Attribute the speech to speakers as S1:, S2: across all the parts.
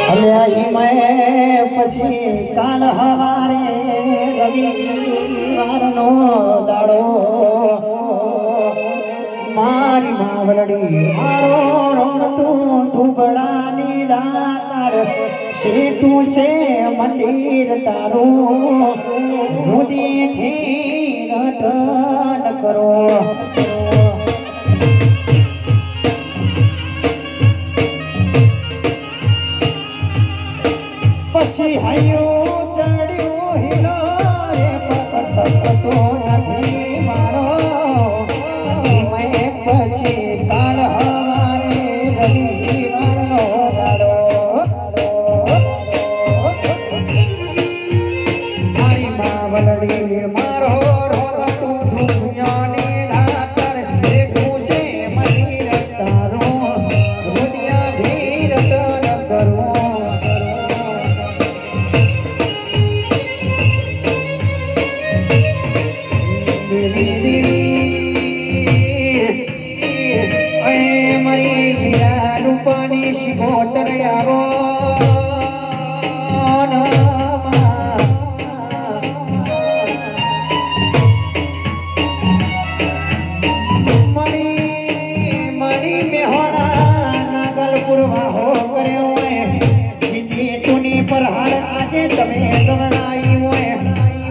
S1: મેં પછી કાલ હવારે રવિવારનો દાડો મારી માવલડી મારો રોણતું ઢુબડાની દાતાર સીતું છે મંદિર તારું હૃદયથી રટન કરો પછી હૈયો ચડ્યો હિલો રે પકડતો નથી મારો મેં પછી કાલ હવારે રવિવારનો દાડો મારી માવલડી મારો રોતો દુનિયાની દાતર દેખું છે મંદિર તારું હૃદય ધીર કરું પર હાલ આજે તમે ગવડાઈ હોય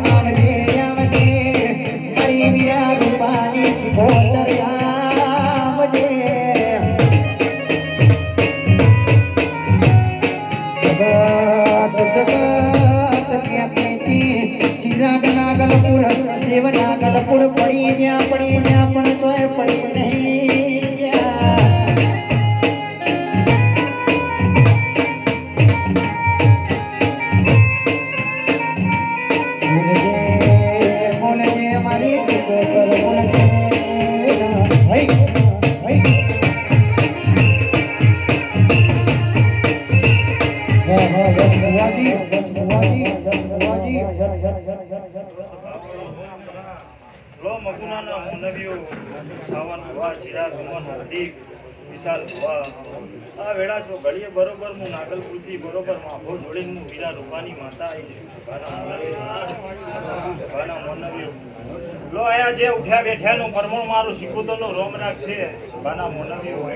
S1: આવજે આવજે મારી વીરા રૂપાની શિખોતર આવજે જગત ક્યાંથી ચિરાગ નાગલપુર દેવ નાગલપુર પડી જ્યાં પણ તોય પડી નહીં
S2: વેળા છો ઘડીએ બરોબર હું નાગલપુરથી બરોબર માફો જોડીને હું વીરા રૂપાની માતા શું સભાના મોનવ્યો લો આયા જે ઉઠ્યા બેઠ્યાનું પરમણ મારું સિકુતરનો રોમ રાખ છે સભાના મોનવ્યો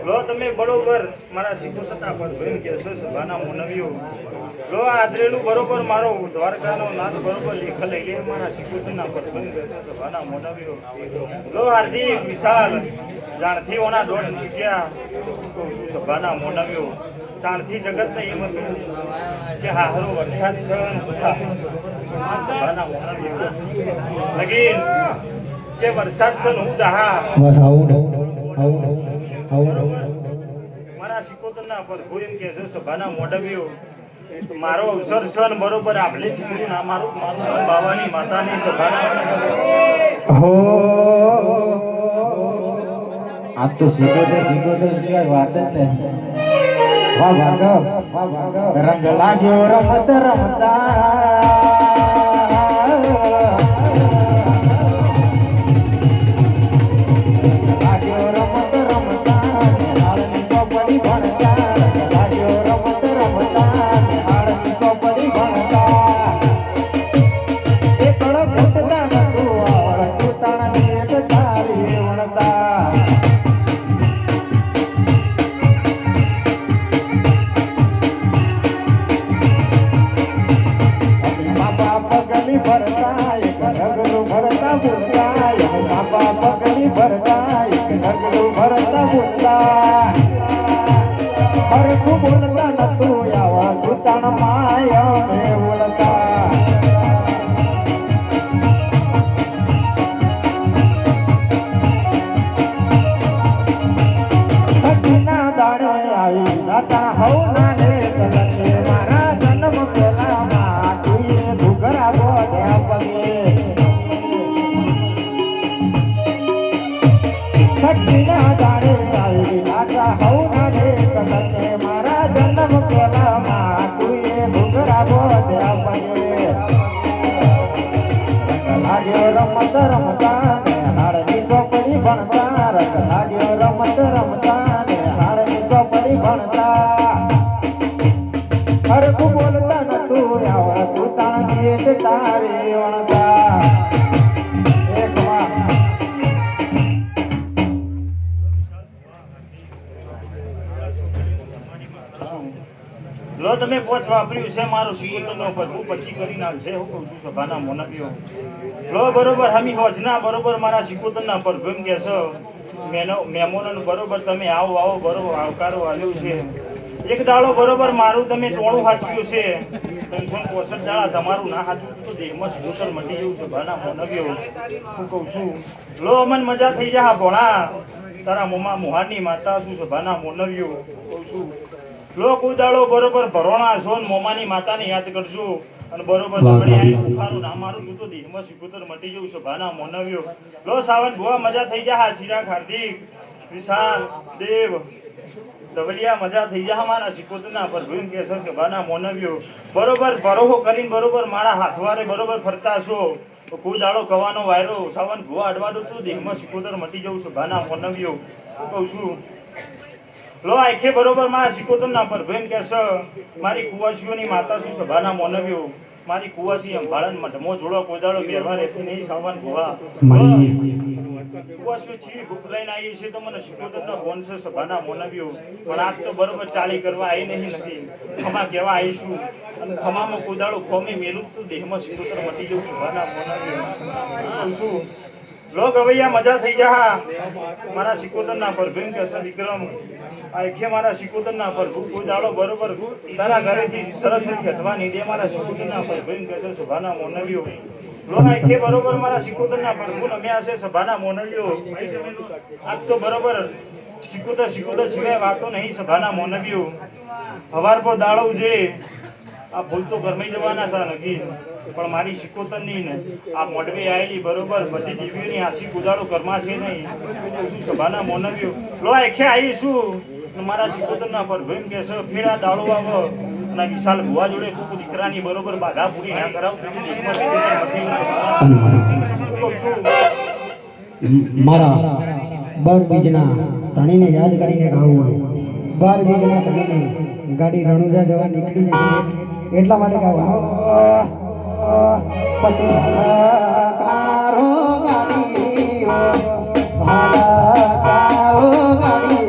S2: લો તમે બરોબર મારા સિકુતરના પર ભઈને કહેશો સભાના મોનવ્યો લો આ આદરેલું બરોબર મારો દ્વારકાનો નાથ બરોબર લેખ લઈ લે મારા સિકુતરના પર ભઈને કહેશો સભાના મોનવ્યો લો હાર્દિક વિશાલ જાણથી ઓના દોડ ચૂક્યા તો શું સભાના મોનવ્યો જાણથી જગતને એમ હતું કે હારો વરસાદ છે સભાના મોનવ્યો લગીન કે વરસાદ છે હું દહા મારા સિકોતરના પર એમ કે છે સભાના મોનવ્યો મારો અવસર છે ને બરોબર આપણે જ ના મારું બાવાની માતાની સભાના
S1: હો आप तो सीखो सिवाय વાત જ નહીં વાહ ભાગવ રંગ લાગ્યો રમત રમતા રમત રમતા ને હાડની ચોપડી ભણતા રંગ લાગ્યો રમત રમતા ને હાડની ચોપડી ભણતા વીર તારે વણતા એક વાર
S2: લો તમે પોચ વાપર્યું છે મારું સિકોતરનો પરભુ પછી કરી નાલ છે હું કહું છું સભાના મોનવીઓ લો બરોબર હમી હોજના બરોબર મારા સિકોતરના પરભુ એમ કહેશો મહેમાનોનું બરોબર તમે આવો બરોબર આવકારો આવ્યો છે એક દાડો બરોબર મારું તમે ટોણું સાચવ્યું છે 365 દાડા તમારું ના સાચવું તો દેહમાં સિકોતર મટી ગયું છે સભાના મોનવીઓ હું કહું છું લો અમન મજા થઈ જા ભોણા તારા મોમાં મુહારની માતા શું સભાના મોનવીઓ કહું છું લો કુદાળો બરોબર ભરોણા છો ને મોમાની માતાને યાદ કરજો અને બરોબર તમને આઈ બુખારો ના મારું તું તો દેહમાં સિકોતર મટી જવું છે ભાના મોનવ્યો લો સાવન ભુવા મજા થઈ જા ચિરાગ હાર્દિક વિશાલ દેવ દવલિયા મજા થઈ જા મારા સિકોતરના પર ભૂમ કે છે ભાના મોનવ્યો બરોબર ભરોહો કરીને બરોબર મારા હાથવારે બરોબર ફરતા છો કુદાળો કવાનો વાયરો સાવન ભુવા અડવાડો તું દેહમાં સિકોતર મટી જવું છે ભાના મોનવ્યો કહું છું લો આખે બરોબર મારા સિકોતરના પર ભેમ કે છે મારી કુવાસીઓની માતા શું સભાના મોનવ્યો મારી કુવાસી અંભાળન મઢમો જોડો કોદાળો બેરવા રહેતી નહીં સાવન ભુવા કુવાસીઓ ચીવી ભૂખ લઈને આવી છે તો મને સિકોતરના ફોન છે સભાના મોનવ્યો પણ આજ તો બરોબર ચાલી કરવા આવી નહીં નથી ખમા કહેવા આવીશું અને ખમામાં કોદાળો ખોમી મેલું તો દેહમાં સિકોતર મટી જવું સભાના મોનવ્યો લો ગવૈયા મજા થઈ જા મારા સિકોતરના પર ભેમ કે છે વિક્રમ આખે મારા સિકોતરના પર કોદાળો બરોબર તારા ઘરેથી સરસ્વતી હટવાની દે મારા સિકોતરના પર ભેમ કે છે સભાના મોનવ્યો લો આખે બરોબર મારા સિકોતરના પર હું નમ્યા છે સભાના મોનવ્યો આજ તો બરોબર સિકોતર સિવાય વાતો નહીં સભાના મોનવ્યો હવાર પર દાડો છે આ ભૂલ તો ગરમાઈ જવાના છે નક્કી પણ મારી સિકોતરની ને આ મોડવે આવેલી બરોબર બધી દીવીઓની હાસી કુદાળો ઘરમાં છે નહીં શું સભાના મોનવ્યો લો આખે આવીશું મારા સિકોતરના પર ભેમ કે છે ફેર આ દાડો આવો અને વિશાલ ભુવા જોડે કુકુ દીકરાની બરોબર બાધા પૂરી ના કરાવું
S3: મારા 12 બીજના ધણીને યાદ કરીને ગાવું હોય 12 બીજના ધણીને ગાડી રણુજા જવા નીકળી જશે એટલા માટે ગાવું પછી કારો ગાડી ભાલા કારો ગાડી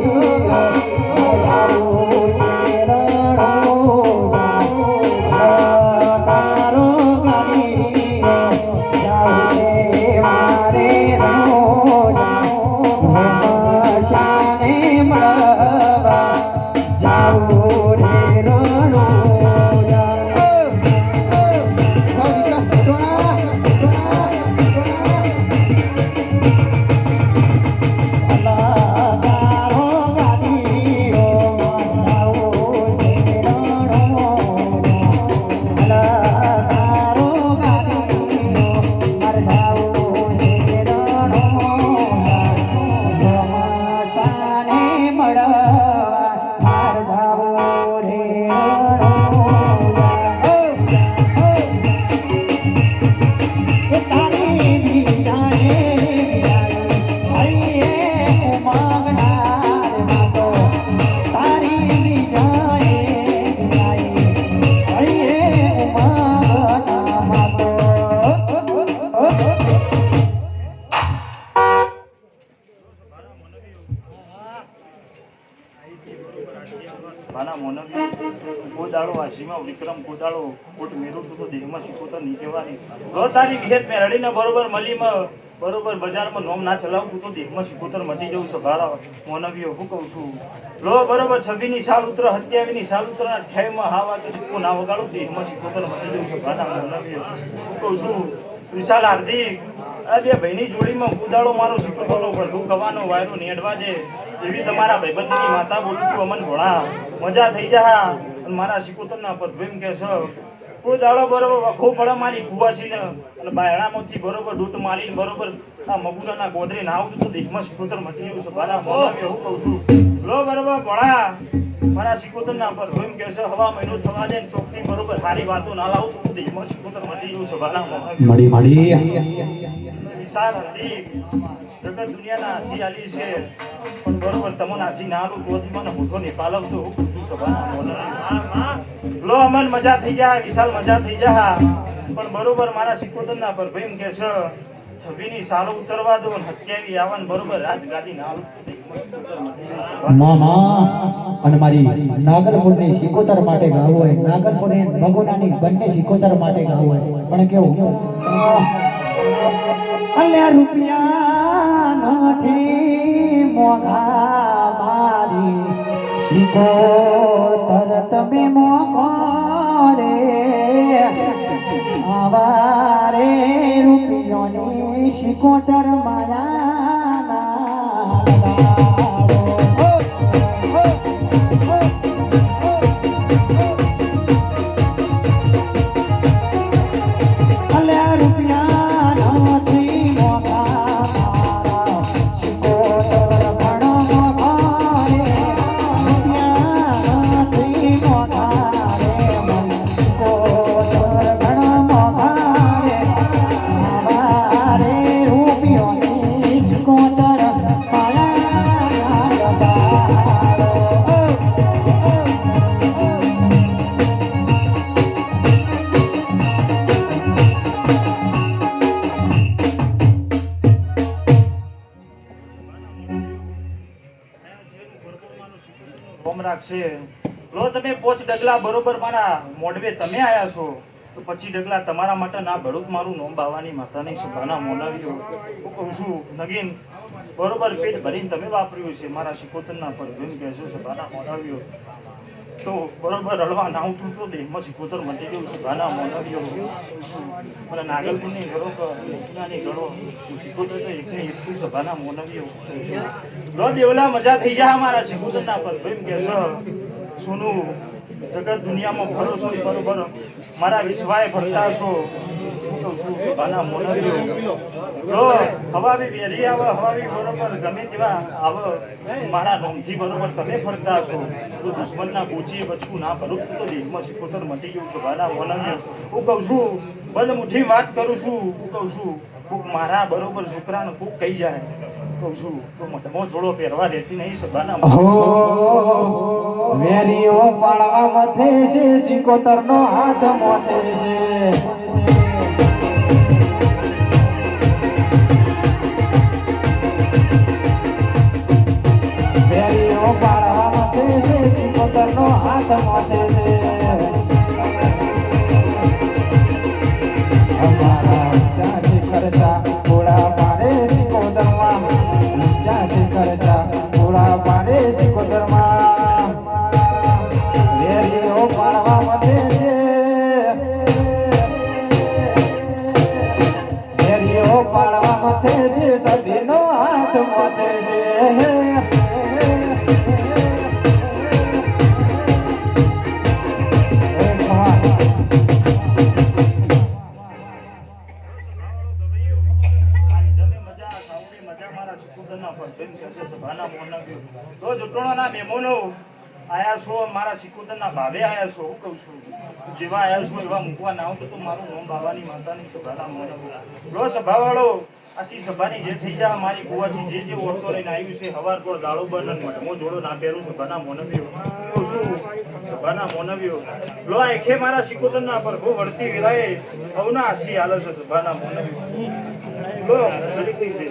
S2: વિક્રમ કોદાળો કોટ મેરું તો દેહમાં સિકોતર નહીં કહેવાની લો તારી ઘેર મેરડીને બરોબર મલીમાં બરોબર બજારમાં નોમ ના ચલાવતું તો દેહમાં સિકોતર મટી જવું છે ભારા મોનવીઓ હું કહું છું લો બરોબર 26 ની સાલ ઉતર 27 ની સાલ ઉતર 28 માં હાવા તો સિક્કો ના વગાડું દેહમાં સિકોતર મટી જવું છે ભારા મોનવીઓ હું કહું છું વિશાલ હાર્દિક આ બે ભાઈની જોડીમાં કુદાળો મારો સિકોતરનો ભડકું કવાનો વાયરો નેડવા દે એવી તમારા ભાઈબંધની માતા બોલું છું અમન ભોળા મજા થઈ જા મારા સિકોતરના પર ભેમ કે છે કોઈ દાડો બરોબર વખો પડે મારી કુવાસીને અને બાયણામાંથી બરોબર ડૂટ મારીને બરોબર આ મગુદાના ગોદરે ના આવતું તો દેહમાં સિકોતર મટી ગયું છે મારા મોનવ્યો હું કહું છું લો બરોબર ભણા મારા સિકોતરના પર ભેમ કે છે હવા મહિનો થવા દે ચોકથી બરોબર સારી વાતો ના લાવું તો દેહમાં સિકોતર મટી ગયું છે મારા
S3: મળી
S2: વિશાલ હાર્દિક જગત દુનિયાના હાસી આલી છે પણ બરોબર તમને હાસી ના આલું તો મને મોટો નિપાલ આવતો હું પૂછું સભાના લો અમન મજા થઈ જા વિશાલ મજા થઈ જા પણ બરોબર મારા સિકોતરના પર ભાઈ એમ કે છે 26 ની સાલો ઉતરવા દો અને 27 આવન બરોબર રાજગાદી ના
S3: મામા અને મારી નાગલપુરની સિકોતર માટે ગાવું હોય નાગલપુરની મગુનાની બંને સિકોતર માટે ગાવું હોય પણ કેવું અલ્યા રૂપિયા નથી મોઘા મારી સિકોતર તમે મોકો રે આવારે રૂપિયોની સિકોતર માયા
S2: છે લો તમે પોચ ડગલા બરોબર મારા મોઢવે તમે આયા છો તો પછી ડગલા તમારા માટે ના ભળું મારું નોમ બાવાની માતાની સભાના મોનાવ્યો હું કહું છું નગીન બરોબર પેટ ભરીને તમે વાપર્યું છે મારા સિકોતરના પર ભીમ કહેશો સભાના મોનાવ્યો તો બરોબર રળવા ના ઉતરું તો દેહમાં સિકોતર મટી ગયું સભાના મોનાવ્યો મને નાગલપુરની ઘરો નાની ઘરો હું સિકોતર તો એકને 100 સભાના મોનાવ્યો લો દેવલા મજા થઈ જા મારા સિકોતરના પર ભીમ કહેશો સુનું જગત દુનિયામાં ફરો છો બરોબર મારા વિશ્વાએ ફરતા છો હું કહું છું સભાના મોનાવ્યો લો હવાવી વેરી આવે હવાવી બરોબર ગમે તેવા આવે મારા નોમથી બરોબર તમે ફરતા છો તો દુશ્મનના ગોચીએ બચકું ના ભરું તો દેહમાં સિકોતર મટી ગયું સભાના મોનાવ્યો હું કહું છું બંધ મુઠ્ઠી વાત કરું છું હું કહું છું કોક મારા બરોબર છોકરાને કોક કહી જાય કહું છું તો મોટો જોડો પહેરવા દેતી નહીં સભાના
S1: હો વેરીઓ પાળવા મથે છે સિકોતરનો હાથ મોથે છે વેરીઓ પાળવા મથે છે સિકોતરનો હાથ મોથે છે અમારા ઊંચા શિખરતા ઘોડા પાડે સિકોતરમાં ઊંચા શિખરતા ઘોડા પાડે સિકોતરમાં વેરીઓ પાળવા મથે છે વેરીઓ પાળવા મથે છે સજીનો હાથ મોથે છે
S2: તો જુટોણાના મહેમાનો આયા છો મારા સિકોતરના ભાવે આયા છો હું કહું છું જેવા આયા છો એવા મૂકવા ના આવતો તો મારું નોમ બાવાની માતાની સભાના મોના લો સભાવાળો આખી સભાની જે થઈ જા મારી કુવાસી જે ઓળતો લઈને આવ્યું છે હવાર પર દાળો બનન મઠમો જોડો ના પહેરું સભાના મોનવ્યો કહું છું સભાના મોનવ્યો લો આખે મારા સિકોતરના પર બહુ વળતી વિરાય હવના આસી હાલે છે સભાના મોનવ્યો લો દરેક રીતે